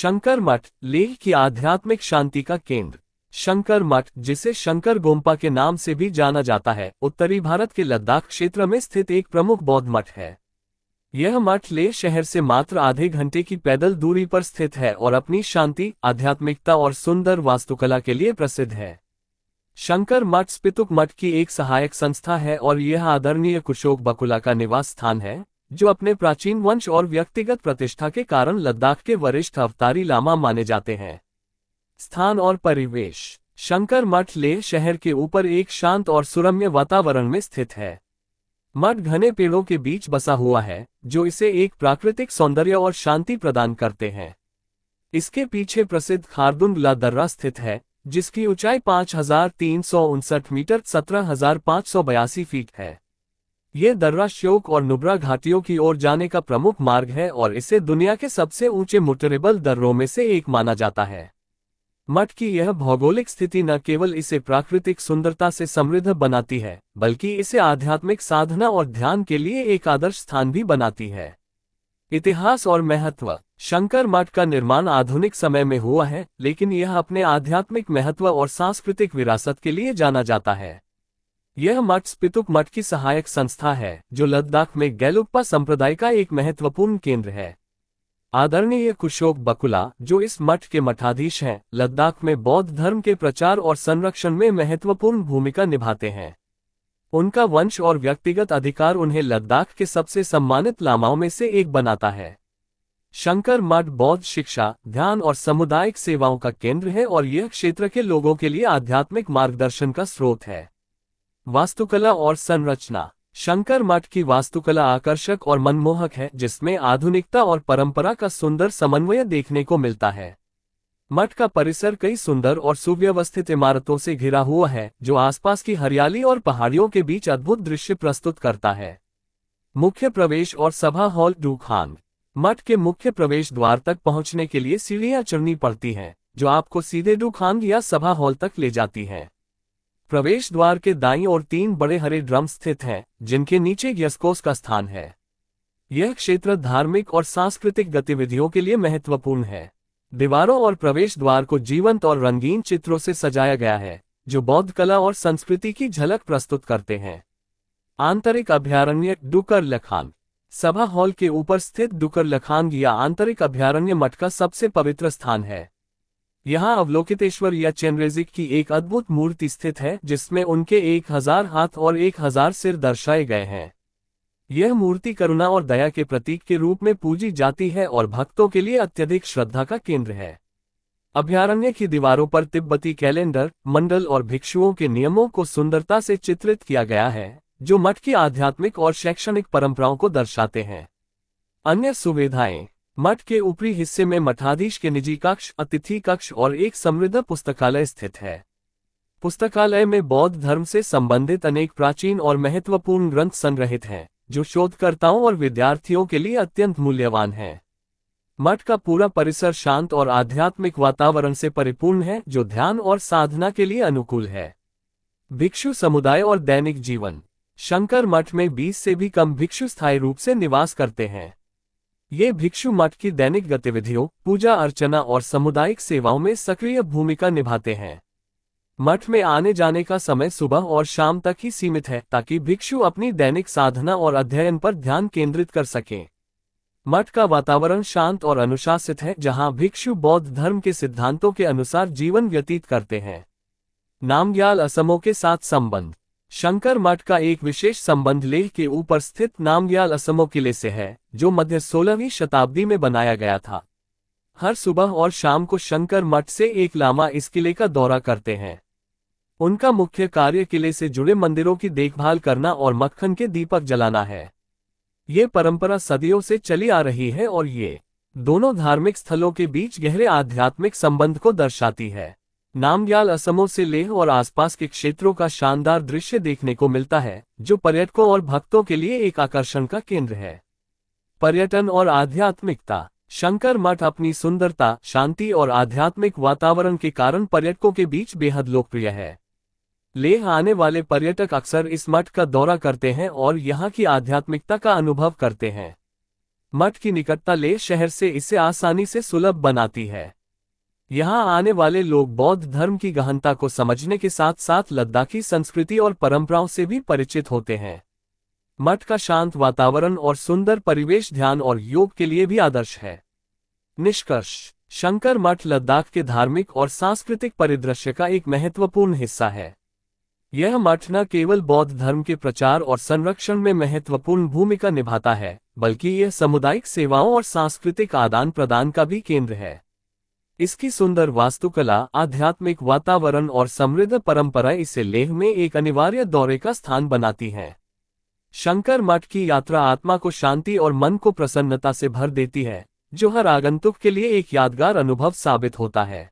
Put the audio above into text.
शंकर मठ, लेह की आध्यात्मिक शांति का केंद्र। शंकर मठ, जिसे शंकर गोम्पा के नाम से भी जाना जाता है, उत्तरी भारत के लद्दाख क्षेत्र में स्थित एक प्रमुख बौद्ध मठ है। यह मठ लेह शहर से मात्र आधे घंटे की पैदल दूरी पर स्थित है और अपनी शांति, आध्यात्मिकता और सुंदर वास्तुकला के लिए प्रसिद्ध है। शंकर मठ स्पितुक मठ की एक सहायक संस्था है और यह आदरणीय कुशोक बकुला का निवास स्थान है, जो अपने प्राचीन वंश और व्यक्तिगत प्रतिष्ठा के कारण लद्दाख के वरिष्ठ अवतारी लामा माने जाते हैं। स्थान और परिवेश। शंकर मठ लेह शहर के ऊपर एक शांत और सुरम्य वातावरण में स्थित है। मठ घने पेड़ों के बीच बसा हुआ है, जो इसे एक प्राकृतिक सौंदर्य और शांति प्रदान करते हैं। इसके पीछे प्रसिद्ध खारदुंग ला दर्रा स्थित है, जिसकी ऊंचाई 5359 मीटर 17,582 फीट है। ये दर्रा श्योक और नुब्रा घाटियों की ओर जाने का प्रमुख मार्ग है और इसे दुनिया के सबसे ऊंचे मोटरेबल दर्रों में से एक माना जाता है। मठ की यह भौगोलिक स्थिति न केवल इसे प्राकृतिक सुंदरता से समृद्ध बनाती है, बल्कि इसे आध्यात्मिक साधना और ध्यान के लिए एक आदर्श स्थान भी बनाती है। इतिहास और महत्व। शंकर मठ का निर्माण आधुनिक समय में हुआ है, लेकिन यह अपने आध्यात्मिक महत्व और सांस्कृतिक विरासत के लिए जाना जाता है। यह मठ स्पितुक मठ की सहायक संस्था है, जो लद्दाख में गेलुप्पा संप्रदाय का एक महत्वपूर्ण केंद्र है। आदरणीय कुशोक बकुला, जो इस मठ के मठाधीश हैं, लद्दाख में बौद्ध धर्म के प्रचार और संरक्षण में महत्वपूर्ण भूमिका निभाते हैं। उनका वंश और व्यक्तिगत अधिकार उन्हें लद्दाख के सबसे सम्मानित लामाओं में से एक बनाता है। शंकर मठ बौद्ध शिक्षा, ध्यान और सामुदायिक सेवाओं का केंद्र है और यह क्षेत्र के लोगों के लिए आध्यात्मिक मार्गदर्शन का स्रोत है। वास्तुकला और संरचना। शंकर मठ की वास्तुकला आकर्षक और मनमोहक है, जिसमें आधुनिकता और परंपरा का सुंदर समन्वय देखने को मिलता है। मठ का परिसर कई सुंदर और सुव्यवस्थित इमारतों से घिरा हुआ है, जो आसपास की हरियाली और पहाड़ियों के बीच अद्भुत दृश्य प्रस्तुत करता है। मुख्य प्रवेश और सभा हॉल। डूखांग। मठ के मुख्य प्रवेश द्वार तक पहुंचने के लिए सीढ़ियां चढ़नी पड़ती हैं, जो आपको सीधे डूखांग या सभा हॉल तक ले जाती हैं। प्रवेश द्वार के दाईं ओर 3 बड़े हरे ड्रम स्थित हैं, जिनके नीचे ग्यस्कोस का स्थान है। यह क्षेत्र धार्मिक और सांस्कृतिक गतिविधियों के लिए महत्वपूर्ण है। दीवारों और प्रवेश द्वार को जीवंत और रंगीन चित्रों से सजाया गया है, जो बौद्ध कला और संस्कृति की झलक प्रस्तुत करते हैं। आंतरिक अभयारण्य। डुकर लखांग। सभा हॉल के ऊपर स्थित डुकर लखांग या आंतरिक अभयारण्य मठ का सबसे पवित्र स्थान है। यहाँ अवलोकितेश्वर या चेनरेजिक की एक अद्भुत मूर्ति स्थित है, जिसमें उनके 1000 हाथ और 1000 सिर दर्शाए गए हैं। यह मूर्ति करुणा और दया के प्रतीक के रूप में पूजी जाती है और भक्तों के लिए अत्यधिक श्रद्धा का केंद्र है। अभयारण्य की दीवारों पर तिब्बती कैलेंडर, मंडल और भिक्षुओं के नियमों को सुंदरता से चित्रित किया गया है, जो मठ की आध्यात्मिक और शैक्षणिक परंपराओं को दर्शाते हैं। अन्य सुविधाएं। मठ के ऊपरी हिस्से में मठाधीश के निजी कक्ष, अतिथि कक्ष और एक समृद्ध पुस्तकालय स्थित है। पुस्तकालय में बौद्ध धर्म से संबंधित अनेक प्राचीन और महत्वपूर्ण ग्रंथ संग्रहित हैं, जो शोधकर्ताओं और विद्यार्थियों के लिए अत्यंत मूल्यवान है। मठ का पूरा परिसर शांत और आध्यात्मिक वातावरण से परिपूर्ण है, जो ध्यान और साधना के लिए अनुकूल है। भिक्षु समुदाय और दैनिक जीवन। शंकर मठ में 20 से भी कम भिक्षु स्थायी रूप से निवास करते हैं। ये भिक्षु मठ की दैनिक गतिविधियों, पूजा अर्चना और सामुदायिक सेवाओं में सक्रिय भूमिका निभाते हैं। मठ में आने जाने का समय सुबह और शाम तक ही सीमित है, ताकि भिक्षु अपनी दैनिक साधना और अध्ययन पर ध्यान केंद्रित कर सकें। मठ का वातावरण शांत और अनुशासित है, जहां भिक्षु बौद्ध धर्म के सिद्धांतों के अनुसार जीवन व्यतीत करते हैं। नामग्याल असमों के साथ संबंध। शंकर मठ का एक विशेष संबंध लेह के ऊपर स्थित नामग्याल असमो किले से है, जो मध्य 16वीं शताब्दी में बनाया गया था। हर सुबह और शाम को शंकर मठ से एक लामा इस किले का दौरा करते हैं। उनका मुख्य कार्य किले से जुड़े मंदिरों की देखभाल करना और मक्खन के दीपक जलाना है। ये परंपरा सदियों से चली आ रही है और ये दोनों धार्मिक स्थलों के बीच गहरे आध्यात्मिक संबंध को दर्शाती है। नामग्याल असमों से लेह और आसपास के क्षेत्रों का शानदार दृश्य देखने को मिलता है, जो पर्यटकों और भक्तों के लिए एक आकर्षण का केंद्र है। पर्यटन और आध्यात्मिकता। शंकर मठ अपनी सुंदरता, शांति और आध्यात्मिक वातावरण के कारण पर्यटकों के बीच बेहद लोकप्रिय है। लेह आने वाले पर्यटक अक्सर इस मठ का दौरा करते हैं और यहाँ की आध्यात्मिकता का अनुभव करते हैं। मठ की निकटता लेह शहर से इसे आसानी से सुलभ बनाती है। यहाँ आने वाले लोग बौद्ध धर्म की गहनता को समझने के साथ साथ लद्दाखी संस्कृति और परंपराओं से भी परिचित होते हैं। मठ का शांत वातावरण और सुंदर परिवेश ध्यान और योग के लिए भी आदर्श है। निष्कर्ष, शंकर मठ लद्दाख के धार्मिक और सांस्कृतिक परिदृश्य का एक महत्वपूर्ण हिस्सा है। यह मठ न केवल बौद्ध धर्म के प्रचार और संरक्षण में महत्वपूर्ण भूमिका निभाता है, बल्कि यह सामुदायिक सेवाओं और सांस्कृतिक आदान प्रदान का भी केंद्र है। इसकी सुंदर वास्तुकला, आध्यात्मिक वातावरण और समृद्ध परंपरा इसे लेह में एक अनिवार्य दौरे का स्थान बनाती हैं। शंकर मठ की यात्रा आत्मा को शांति और मन को प्रसन्नता से भर देती है, जो हर आगंतुक के लिए एक यादगार अनुभव साबित होता है।